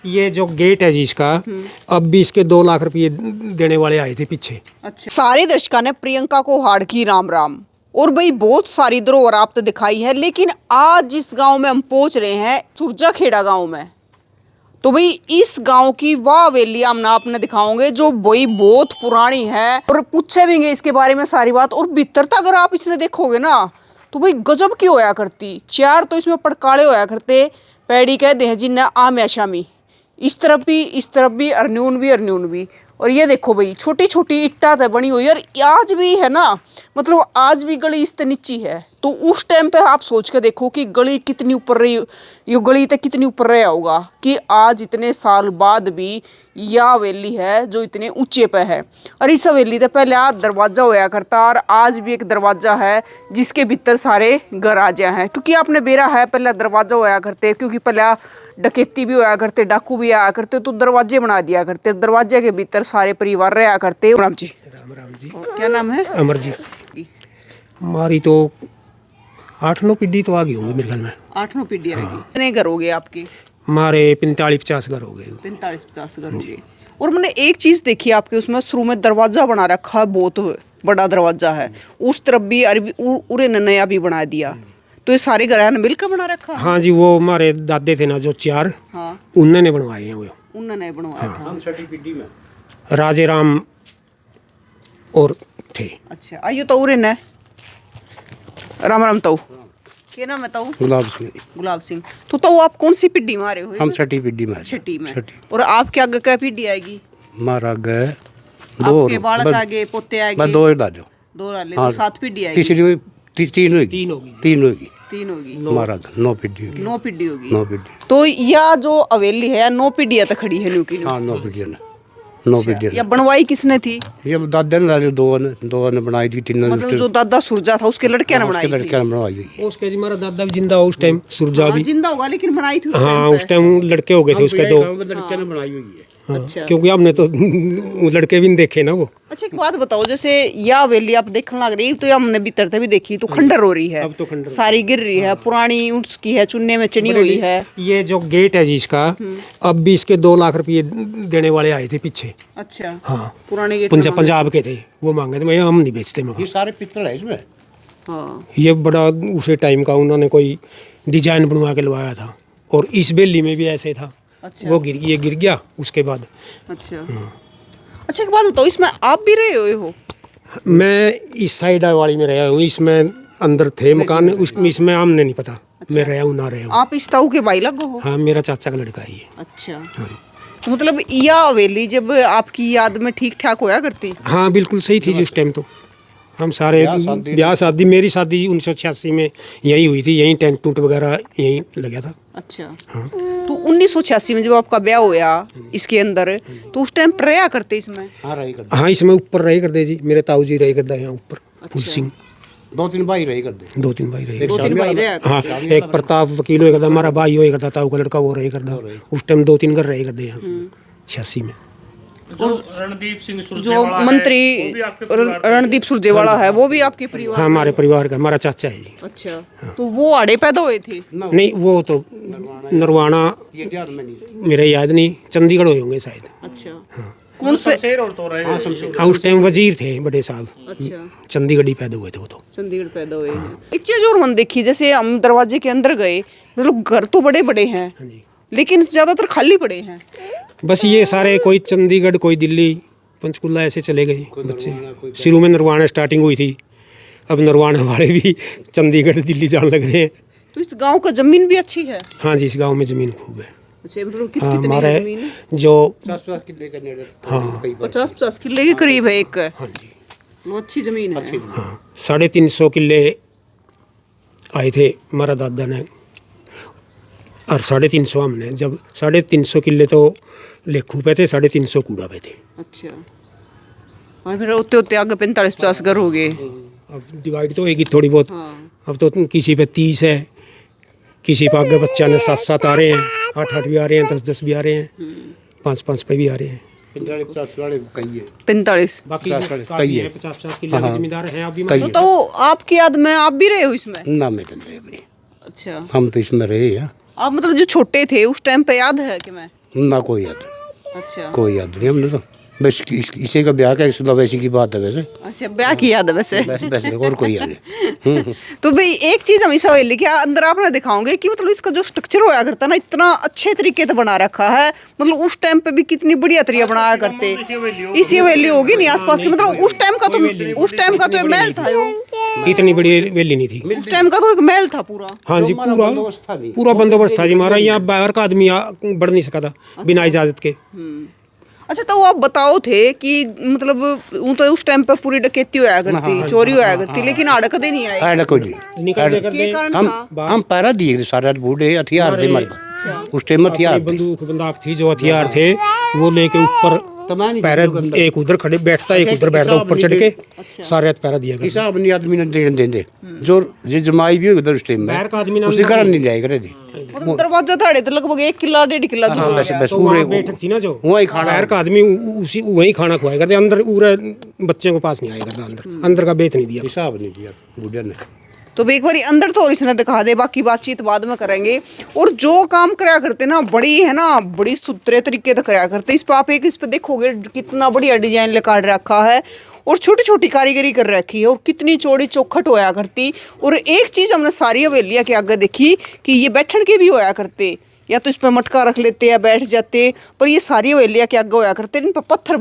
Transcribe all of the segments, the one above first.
ये जो गेट है जी इसका, अब भी इसके 2 लाख रुपये देने वाले आए थे पीछे। अच्छा, सारे दर्शकों ने प्रियंका को हार्ड की राम राम। और भाई बहुत सारी धरोहर आपने दिखाई है, लेकिन आज जिस गांव में हम पहुंच रहे हैं, सुरजा खेड़ा गांव में, तो भाई इस गांव की वह हवेली हम ना आपने दिखाओगे जो भाई बहुत पुरानी है, और पूछे भी इसके बारे में सारी बात। और भीतर अगर आप इसने देखोगे ना तो भाई गजब की होया करती। चार तो इसमें पड़काले होया करते, पैड़ी कहते हैं जिन्हें आम या शामी, इस तरफ भी अरन्यून भी। और ये देखो भाई छोटी छोटी इट्टा तो बनी हुई, और आज भी है ना, मतलब आज भी गली इस नीची है। तो उस टाइम पे आप सोच के देखो कि गली कितनी ऊपर रही, ये गली तक कितनी ऊपर रहा होगा, कि आज इतने साल बाद भी यह हवेली है जो इतने ऊंचे पे है। और इस हवेली से पहले आज दरवाजा होया करता, और आज भी एक दरवाजा है जिसके भीतर सारे घर आ जाए हैं। क्योंकि आपने बेरा है पहले दरवाजा होया करते, क्योंकि पहले डकैती भी होया करते, डाकू भी आया करते, तो दरवाजे बना दिया करते, दरवाजे के भीतर सारे परिवार रहा करते। राम जी, राम जी। क्या नाम है? अमरजीत। हमारी तो 8-9 पीढ़ी तो आ गई होंगी मेरे ख्याल में। 8-9 पीढ़ी आएगी। कितने घर हो गए आपके? हमारे 45-50 घर हो गए। 45-50 घर हो गए। और मैंने एक चीज देखी आपके उसमें, शुरू में दरवाजा बना रखा है, बहुत बड़ा दरवाजा है, उस तरफ भी अरबी उरे नया भी बना दिया। तो ये सारे घर ने मिलकर बना रखा? हाँ जी, वो हमारे दादे थे ना जो 4, हाँ, उन्होंने बनवाए हैं। वो उन्होंने बनवाया था। हम छठी पीढ़ी में राजे राम और थे। अच्छा, आइयो तो उरे न राम राम। तो क्या नाम है? तो गुलाब सिंह। तो आप कौन सी पीढ़ी में आ रहे हो? हम छठी पीढ़ी में। छठी में। और आपके आगे क्या पीढ़ी आएगी? हमारा आगे आपके बालक आगे, पोते आगे? बस 2 डालो, 2 डाले तो 7 पीढ़ी आएगी। तीसरी 3 होगी। 3 होगी। हमारा 9 पीढ़ी होगी। 9 पीढ़ी होगी। 9 पीढ़ी। तो यह जो हवेली है 9 पीढ़ियां तक खड़ी है न्यू की न्यू। हाँ, 9 पीढ़ी ने 9 पीढ़ी। या बनवाई किसने थी? ये दादा ने दो ने बनाई थी, 3 मतलब जो दादा सुरजा था उसके लड़के ने बनाई थी। लड़के ने बनवाई थी। उसके जी हमारा दादा भी जिंदा हो उस टाइम, सुरजा भी जिंदा होगा, लेकिन बनाई थी हाँ उस टाइम लड़के हो गए थे उसके 2। लड़के ने बनाई हुई है। अच्छा, क्योंकि हमने तो लड़के भी नहीं देखे ना वो। अच्छा एक बात बताओ, जैसे यह हवेली आप देखने लग रही, तो हमने भीतर से भी देखी, तो खंडर हो रही है, अब तो खंडर सारी गिर रही है, पुरानी उसकी है, चुन्ने में चनी हुई है। ये जो गेट है जी इसका, अब भी इसके 2 लाख रुपये देने वाले आए थे पीछे। अच्छा, हाँ, पुराने गेट पंजाब के थे, वो मांगे थे, मैं हम नहीं बेचते ये सारे पित्तल है इसमें। हाँ, ये बड़ा उसे टाइम का उन्होंने कोई डिजाइन बनवा के लवाया था। और इस बेली में भी ऐसे था। अच्छा, वो गिर गया उसके बाद। अच्छा। अच्छा एक बात बताओ, इसमें आप भी रहे हुए हो? मैं इस साइड वाली में रहा हूँ, इसमें अंदर थे मकान, इसमें हमने नहीं पता। मैं रहा हूँ ना रहा हूँ। आप इस ताऊ के भाई लगो हो? हाँ, मेरा चाचा का लड़का ही है। अच्छा, तो मतलब यह हवेली जब आपकी याद में ठीक ठाक होया करती? हाँ बिल्कुल सही थी जी उस टाइम। तो हम सारे ब्याह शादी, मेरी शादी 1986 में यही हुई थी, यहीं टेंट टूट वगैरह यहीं लगा था। अच्छा, हाँ। तो 1986 में जब आपका ब्याह होया इसके अंदर, तो उस टाइम रहा करते इसमें? हाँ, इसमें ऊपर रहे करते जी, मेरे ताऊ जी रहे करते यहाँ ऊपर। फूल सिंह 2-3 भाई रहे करते। 2-3 भाई रहे। 2-3 भाई रहे। हाँ, एक प्रताप वकील होएगा था, हमारा भाई होएगा था, ताऊ का लड़का वो रहे करता। उस टाइम 2-3 घर रहे करते यहाँ 86 में। जो रणदीप सिंह जो सुरजेवाला मंत्री रणदीप सुरजेवाला है, वो भी आपके परिवार? हाँ, हमारे परिवार का, हमारा चाचा है जी। अच्छा, तो वो आड़े पैदा हुए थे? नहीं, वो तो नरवाना मेरा याद नहीं, चंडीगढ़ हुए होंगे शायद। अच्छा, हाँ, कौन से? शमशेर और तो रहे हाँ, उस टाइम वजीर थे बड़े साहब। अच्छा, चंडीगढ़ ही पैदा हुए थे वो तो। चंडीगढ़ पैदा हुए हैं। एक चीज और मन देखी, जैसे हम दरवाजे के अंदर गए, मतलब घर तो बड़े बड़े हैं, लेकिन ज्यादातर खाली पड़े हैं। बस ये सारे कोई चंडीगढ़, कोई दिल्ली, पंचकुला ऐसे चले गए बच्चे। शुरू में नरवाना स्टार्टिंग हुई थी, अब नरवाना वाले भी चंडीगढ़ दिल्ली जाने लग रहे हैं। तो इस गांव का जमीन भी अच्छी है? हाँ जी, इस गांव में ज़मीन खूब है। अच्छा, मतलब हाँ, कितनी हमारे जमीन है? जो 50 किले के नेड़े। हाँ 50-50 किले के करीब है एक। हाँ जी, वो अच्छी जमीन है। हाँ 350 किले आए थे हमारा दादा ने, और 350 हमने। जब 350 किले तो लेखू पे थे, 350 कूड़ा पे थे। अच्छा, हाँ, फिर होते होते आगे 45-50 घर हो गए। अब डिवाइड तो होगी थोड़ी बहुत। हाँ, अब तो किसी पे 30 है, किसी पे आगे बच्चा ने 7-7 आ रहे हैं, 8-8 भी आ रहे हैं, 10-10 भी आ रहे हैं, 5-5 पे भी आ रहे हैं। 45। बाकी कई है। 50-50 किले के जिम्मेदार हैं अभी। तो आपकी याद में आप भी रहे हो इसमें? ना मैं तो नहीं रहे भाई। अच्छा, हम तो इसमें रहे हैं। आप मतलब जो छोटे थे उस टाइम पे याद है कि मैं ना कोई याद, अच्छा कोई याद नहीं हमने तो। बस इसी का ब्याह का इसका वैसी की बात है वैसे, अच्छा ब्याह की याद है वैसे। वैसे और कोई याद नहीं। तो भाई एक चीज हम इस हवेली के अंदर आपने दिखाओगे कि मतलब इसका जो स्ट्रक्चर होया करता है ना, इतना अच्छे तरीके से बना रखा है। मतलब उस टाइम पे भी कितनी बढ़िया तरीका बनाया करते। इसी हवेली होगी नहीं आसपास की, मतलब उस टाइम का तो एक महल था यो। इतनी बड़ी हवेली नहीं थी। उस टाइम का तो एक महल था पूरा। हाँ जी, हमारा पूरा बंदोबस्त था नहीं। पूरा बंदोबस्त था जी हमारा। यहाँ बाहर का आदमी बढ़ नहीं सका था बिना इजाजत के। अच्छा तो आप बताओ थे कि मतलब तो उस टाइम पे पूरी डकैती होया करती, चोरी होया करती, लेकिन अड़कते नहीं आए। ऐड कोई नहीं। निकलने कर ये दे कारण हम था। हम पैरा दिए सारा बूढ़े हथियार थे मर उस टाइम हथियार थे। बंदूक बंदाक थी, जो हथियार थे वो लेके ऊपर तमानी पैरा, एक उधर खड़े बैठता, एक उधर बैठता, ऊपर चढ़ के सारे हाथ पैरा दिया करते। किसा अपनी आदमी ने देंदे जो ये जमाई भी हो उधर उस टाइम बाहर में का आदमी ना उसके कारण नहीं जाए करे जी। मतलब दरवाजा थाड़े तो लगभग 1 किला 1.5 किला दूर हाँ, हो बस गया। बस तो वहाँ पूरे बैठक थी ना जो वहीं खाना बाहर का आदमी उसी वही खाना खुआया करते। अंदर पूरे बच्चे को पास नहीं आया करता, अंदर का बेत नहीं दिया। हिसाब नहीं दिया बूढ़े ने। तो एक बार अंदर तो और इसने दिखा दे, बाकी बातचीत बाद में करेंगे। और जो काम कराया करते ना बड़ी है ना, बड़ी सुथरे तरीके से कराया करते। इस पे आप एक इस पे देखोगे कितना बढ़िया डिजाइन लगा रखा है और छोटी छोटी कारीगरी कर रखी है और कितनी चौड़ी चौखट होया करती। और एक चीज हमने सारी हवेलियां के आगे देखी कि ये बैठन के भी होया करते, या तो इस पर मटका रख लेते या बैठ जाते, पर ये सारी हवेलियां के आगे होया करते, इन पर पत्थर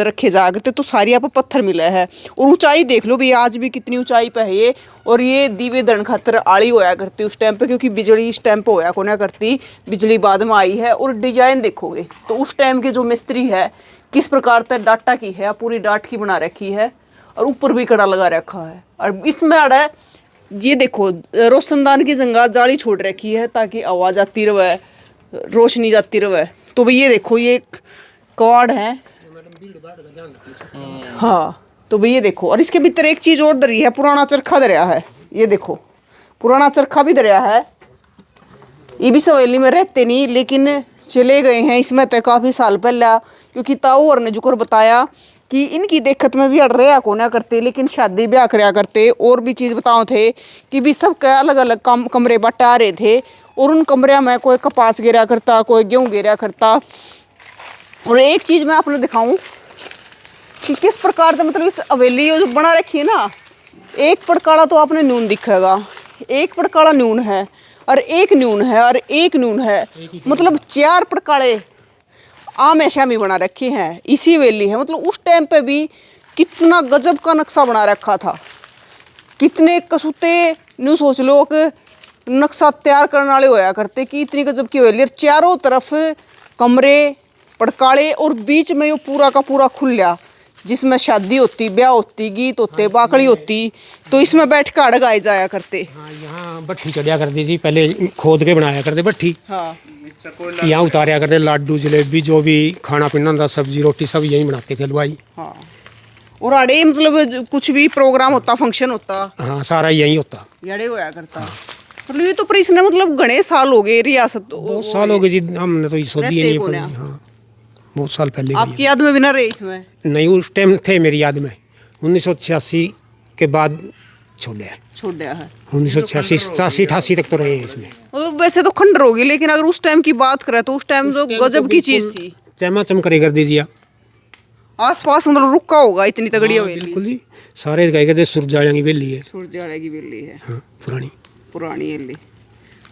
रखे जाया करते। तो सारी यहाँ पर पत्थर मिला है। और ऊंचाई देख लो भी आज भी कितनी ऊंचाई पे है ये। और ये दीवे दन खातर आड़ी होया करती उस टाइम पे, क्योंकि बिजली इस टाइम पे होया कोना करती, बिजली बाद में आई है। और डिजाइन देखोगे तो उस टाइम के जो मिस्त्री है किस प्रकार से डाटा की है, पूरी डाट की बना रखी है और ऊपर भी कड़ा लगा रखा है। और इसमें आड़ा है ये देखो रोशनदान की जंगा जाली छोड़ रखी है ताकि आवाज आती रहे, रोशनी जाती रहे। तो भाई ये देखो ये एक कवाड़ है। हाँ तो भाई ये देखो, और इसके भीतर एक चीज और धरी है, पुराना चरखा धरिया है। ये देखो पुराना चरखा भी धरिया है। ये भी सवेली में रहते नहीं लेकिन चले गए हैं इसमें तक काफी साल पहले, क्योंकि ताऊ और ने जुकर बताया कि इनकी देखत में भी अड़ रहा कोना करते, लेकिन शादी ब्याह कराया करते। और भी चीज़ बताओ थे कि भी सब का अलग अलग कमरे बटा रहे थे और उन कमरे में कोई कपास गिरा करता, कोई गेहूँ गिरा करता। और एक चीज़ मैं आपने दिखाऊं कि किस प्रकार से मतलब इस हवेली जो बना रखी है ना, एक पड़काड़ा तो आपने नून दिखेगा, एक पड़काड़ा नून है और एक नून है और एक नून है, मतलब 4 पड़काड़े आम शामी बना रखे हैं। इसी हवेली है। मतलब उस टाइम पे भी कितना गजब का नक्शा बना रखा था, कितने कसूते न्यू सोच लो कि नक्शा तैयार करने वाले होया करते कि इतनी गजब की हवेली। चारों तरफ कमरे पड़काड़े और बीच में ये पूरा का पूरा खुला जिसमें शादी होती, ब्याह होती, गीत होते, बाकड़ी होती, तो इसमें बैठ कर अड़गाए जाया करते। हाँ, यहाँ भट्ठी चढ़िया करती थी पहले, खोद के बनाया करते भट्ठी। हाँ यहाँ उतारा करते लाडू जलेबी जो भी खाना पीना था, सब्जी रोटी सब यहीं बनाते थे हलवाई। हाँ और आड़े मतलब कुछ भी प्रोग्राम होता, फंक्शन होता, हाँ सारा यहीं होता। यड़े होया करता। मतलब ये तो पर इसने मतलब घने साल हो गए रियासत, बहुत साल हो गए जी, हमने तो ये सोची ही रहते नहीं कौन पड़ी। है? हाँ बहुत साल पहले की आपकी याद में भी ना रहे इसमें? है। नहीं उस टाइम थे मेरी याद में, 1986 के बाद छोड़े हैं। छोड़ दिया है 1986 87 88 तक तो रहे हैं इसमें। मतलब वैसे तो खंडर होगी, लेकिन अगर उस टाइम की बात करें तो उस टाइम जो गजब की चीज थी। चमाचम करे कर दीजिए आसपास मतलब रुका होगा इतनी तगड़ी हवेली। बिल्कुल जी, सारे कहे करते सुरजालियाँ की बेली है। सूरजाड़े की बेली है। हाँ पुरानी पुरानी हवेली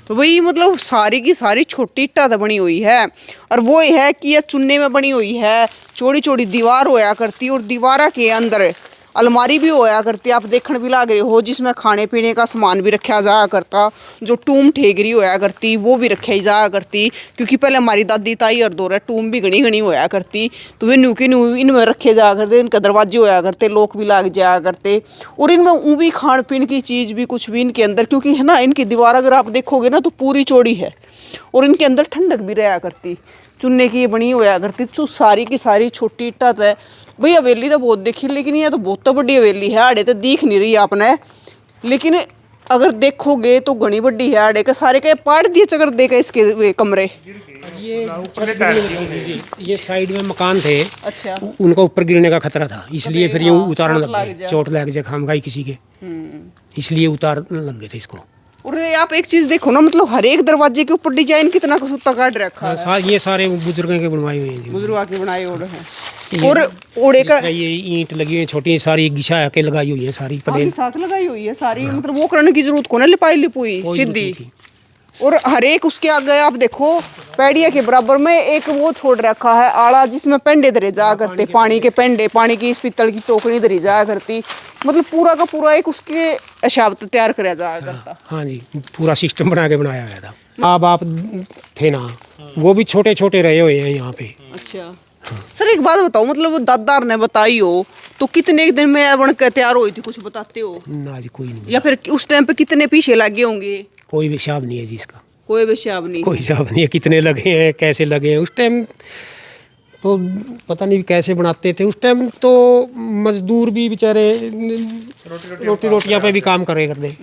तो वही मतलब सारी की सारी छोटी ईटा से बनी हुई है। और वो है कि यह चुन्ने में बनी हुई है, चौड़ी चौड़ी दीवार होया करती और दीवारा के अंदर अलमारी भी होया करती, आप देखने भी लागे हो, जिसमें खाने पीने का सामान भी रखा जाया करता। जो टूम ठेगरी होया करती वो भी रखी जाया करती, क्योंकि पहले हमारी दादी ताई और दौर टूम भी घनी घनी होया करती, तो वे न्यू के न्यू इनमें रखे जाया करते, इनके दरवाजे होया करते, लोक भी लाग जाया करते। और इनमें ऊँ भी खान पीन की चीज़ भी कुछ भी इनके अंदर, क्योंकि है ना इनकी दीवार अगर आप देखोगे ना तो पूरी चौड़ी है और इनके अंदर ठंडक भी रहा करती, चुन्ने की ये बनी होया करती। तो सारी की सारी छोटी ईटा है भाई। हवेली तो बहुत देखी, लेकिन ये तो बहुत बड़ी हवेली है, आड़े तो दिख नहीं रही आपने, लेकिन अगर देखोगे तो घनी बड़ी है। आड़े के सारे के पाड़ दिए चकर दे के इसके कमरे। ये साइड में मकान थे, अच्छा उनका ऊपर गिरने का खतरा था, इसलिए फिर ये हाँ, उतारने चोट लग लग गए, जाए। चोट लग जाए खाम खाई किसी के, इसलिए उतारने लग गए थे इसको। और ये आप एक चीज देखो ना, मतलब हर एक दरवाजे के ऊपर डिजाइन कितना कसूता काट रखा है। ये सारे बुजुर्गों के बनवाए हुए हैं जी। बुजुर्ग के बनाए ओढ़ हैं। और ओढ़े का ये ईंट लगी हुई है छोटी सारी घिसा के लगाई हुई है सारी आगे प्लेन। साथ लगाई हुई है सारी, मतलब वो करने की जरूरत को ना, लिपाई लिपुई कोई जरूरत सीधी। नहीं थी। और हर एक उसके आगे आप देखो पैड़िया के बराबर में एक वो छोड़ रखा है आड़ा, जिसमें पेंडे धरे जाया करते, पानी के पेंडे, पानी की इस पीतल की टोकरी धरी जाया करती, मतलब पूरा का पूरा एक उसके अशाब्त तैयार कराया जाया करता। हाँ जी, पूरा सिस्टम बना के बनाया गया था। माँ बाप थे ना, वो भी छोटे छोटे रहे हुए हैं यहाँ पे। अच्छा सर, एक बात बताओ, मतलब वो दादार ने बताई हो तो कितने दिन में बन के तैयार हुई थी, कुछ बताते हो? ना जी, कोई नहीं, या फिर उस टाइम पे कितने पीछे लगे होंगे? कोई भी हिसाब नहीं है जी इसका। कोई भी हिसाब नहीं। कोई हिसाब नहीं है कितने लगे हैं, कैसे लगे हैं। उस टाइम तो पता नहीं कैसे बनाते थे। उस टाइम तो मजदूर भी बेचारे रोटियां पे भी काम करे करते,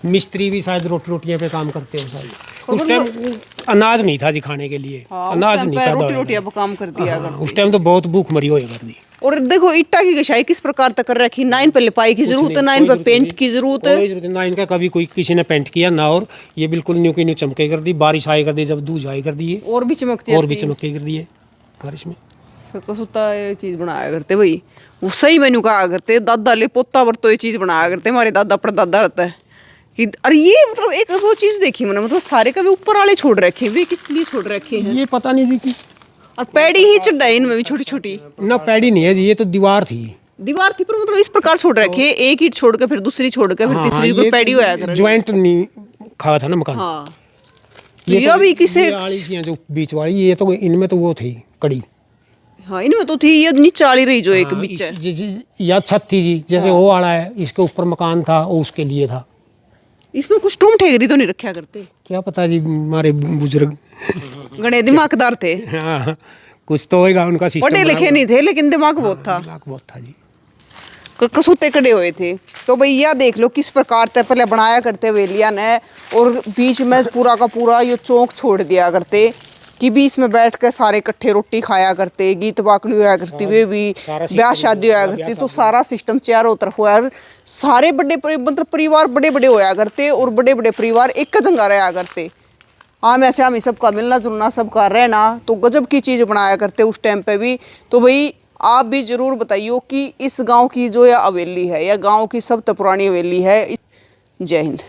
मिस्त्री भी शायद रोटियां पे काम करते हो शायद। उस टाइम अनाज नहीं था जी खाने के लिए। हाँ, अनाज नहीं था, रोटियां पे काम कर दिया करते। उस टाइम तो बहुत भूख मरी होया करती। और देखो ईटा की गशाई किस प्रकार तक कर रखी, ना इन पे लिपाई की जरूरत है, ना इन पे पेंट की जरूरत है। कोई जरूरत ना इनका, कभी कोई किसी ने पेंट किया ना। और ये बिल्कुल न्यू की न्यू चमके कर दी, बारिश आए कर दी, जब दूध आए कर दिए और भी चमकती और भी चमके कर दिए बारिश में। कसुता ये चीज बनाया करते भाई, वो सही मेनू कहा करते, दादा ले पोता वर तो ये चीज बनाया करते, हमारे दादा परदादा रहता है कि अरे ये मतलब एक वो चीज देखी मैंने, मतलब सारे का भी ऊपर वाले छोड़ रखे हैं, वे किस लिए छोड़ रखे हैं? ये पता नहीं जी कि और पैड़ी ही चढ़ाई इनमें भी छोटी छोटी। ना पैड़ी नहीं है जी, ये तो दीवार थी। दीवार थी पर मतलब इस प्रकार छोड़ रखे हैं, एक ईंट छोड़ के फिर दूसरी छोड़ के फिर तीसरी को पैड़ी होया कर। ज्वाइंट नहीं खा था ना मकान। हाँ ये भी किसे, ये वाली थी जो बीच वाली, ये तो इनमें तो वो थी कड़ी। हाँ इनमें तो थी, ये नीचे वाली रही जो एक बीच है। या छत थी जी, जैसे वो वाला है, इसके ऊपर मकान था, वो उसके लिए था। इसमें कुछ टूम ठेगरी तो नहीं रखा करते? क्या पता जी, हमारे बुजुर्ग गणे दिमागदार थे। हाँ, कुछ तो होगा उनका सिस्टम। पढ़े लिखे नहीं थे लेकिन दिमाग बहुत था। दिमाग बहुत था जी। कसूते कड़े हुए थे। तो भैया देख लो किस प्रकार से पहले बनाया करते वेलिया ने, और बीच में पूरा का पूरा ये चौक छोड़ दिया करते कि बीच में बैठ कर सारे इकट्ठे रोटी खाया करते, गीत बाकड़ी होया करती, वे भी ब्याह शादी होया करती, तो सारा सिस्टम चारों तरफ होया, सारे बड़े मतलब परिवार बड़े बड़े होया करते, और बड़े बड़े परिवार एक जगह रहा करते। आम ऐसे हम सबका मिलना जुलना सबका रहना, तो गजब की चीज़ बनाया करते उस टाइम पे भी। तो भाई आप भी ज़रूर बताइए कि इस गांव की जो यह हवेली है, या गांव की सबसे पुरानी हवेली है। जय हिंद।